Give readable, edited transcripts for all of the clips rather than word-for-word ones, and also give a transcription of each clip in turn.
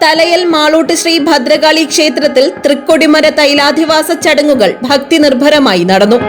തലയൽ മാളൂട്ട് ശ്രീ ഭദ്രകാളി ക്ഷേത്രത്തിൽ തൃക്കൊടിമര തൈലാധിവാസ ചടങ്ങുകൾ ഭക്തി നിർഭരമായി നടന്നു.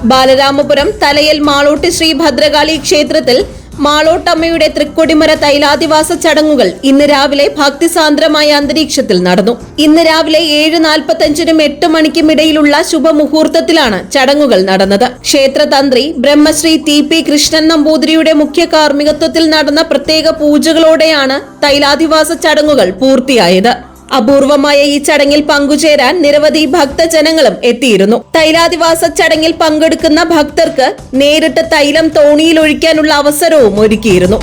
ബാലരാമപുരം തലയൽ മാളൂട്ട് ശ്രീ ഭദ്രകാളി ക്ഷേത്രത്തിൽ മാളോട്ടമ്മയുടെ തൃക്കൊടിമര തൈലാധിവാസ ചടങ്ങുകൾ ഇന്ന് രാവിലെ ഭക്തിസാന്ദ്രമായ അന്തരീക്ഷത്തിൽ നടന്നു. ഇന്ന് രാവിലെ 7:45-നും 8 മണിക്കും ഇടയിലുള്ള ശുഭമുഹൂർത്തത്തിലാണ് ചടങ്ങുകൾ നടന്നത്. ക്ഷേത്രതന്ത്രി ബ്രഹ്മശ്രീ TP കൃഷ്ണൻ നമ്പൂതിരിയുടെ മുഖ്യ കാർമ്മികത്വത്തിൽ നടന്ന പ്രത്യേക പൂജകളോടെയാണ് തൈലാധിവാസ ചടങ്ങുകൾ പൂർത്തിയായത്. അപൂർവമായ ഈ ചടങ്ങിൽ പങ്കുചേരാൻ നിരവധി ഭക്തജനങ്ങളും എത്തിയിരുന്നു. തൈലാധിവാസ ചടങ്ങിൽ പങ്കെടുക്കുന്ന ഭക്തർക്ക് നേരിട്ട് തൈലം തോണിയിൽ ഒഴിക്കാനുള്ള അവസരവും ഒരുക്കിയിരുന്നു.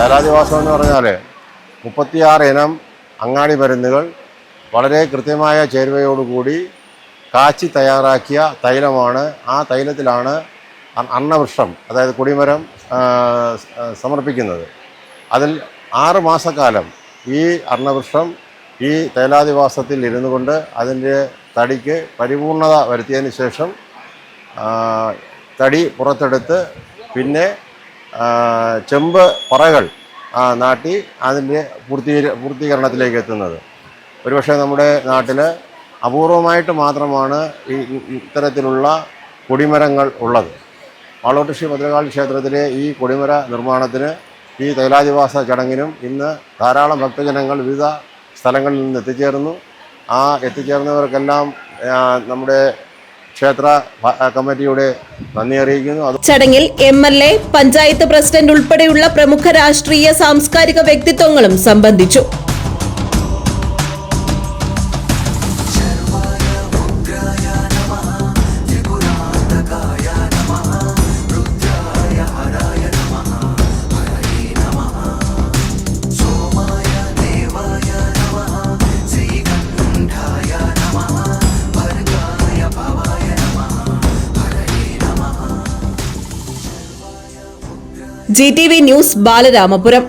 തൈലാധിവാസം എന്ന് പറഞ്ഞാൽ 36 ഇനം അങ്ങാടി മരുന്നുകൾ വളരെ കൃത്യമായ ചേരുവയോടുകൂടി കാച്ചി തയ്യാറാക്കിയ തൈലമാണ്. ആ തൈലത്തിലാണ് അന്നവൃക്ഷം, അതായത് കൊടിമരം സമർപ്പിക്കുന്നത്. അതിൽ 6 മാസക്കാലം ഈ അന്നവൃക്ഷം ഈ തൈലാധിവാസത്തിൽ ഇരുന്നു കൊണ്ട് അതിൻ്റെ തടിക്ക് പരിപൂർണത വരുത്തിയതിന് ശേഷം തടി പുറത്തെടുത്ത് പിന്നെ ചെമ്പ് പറകൾ നാട്ടി അതിൻ്റെ പൂർത്തീകരണത്തിലേക്ക് എത്തുന്നത്. ഒരുപക്ഷെ നമ്മുടെ നാട്ടിൽ അപൂർവമായിട്ട് മാത്രമാണ് ഇത്തരത്തിലുള്ള കൊടിമരങ്ങൾ ഉള്ളത്. മാളൂട്ട് ശ്രീ ഭദ്രകാളി ക്ഷേത്രത്തിലെ ഈ കൊടിമര നിർമ്മാണത്തിന്, ഈ തൈലാധിവാസ ചടങ്ങിനും ഇന്ന് ധാരാളം ഭക്തജനങ്ങൾ വിവിധ സ്ഥലങ്ങളിൽ നിന്ന് എത്തിച്ചേർന്നു. ആ എത്തിച്ചേർന്നവർക്കെല്ലാം നമ്മുടെ ക്ഷേത്ര കമ്മിറ്റിയുടെ നന്ദി അറിയിക്കുന്നു. ചടങ്ങിൽ MLA, പഞ്ചായത്ത് പ്രസിഡന്റ് ഉൾപ്പെടെയുള്ള പ്രമുഖ രാഷ്ട്രീയ സാംസ്കാരിക വ്യക്തിത്വങ്ങളും സംബന്ധിച്ചു. GTV news, Balaramapuram.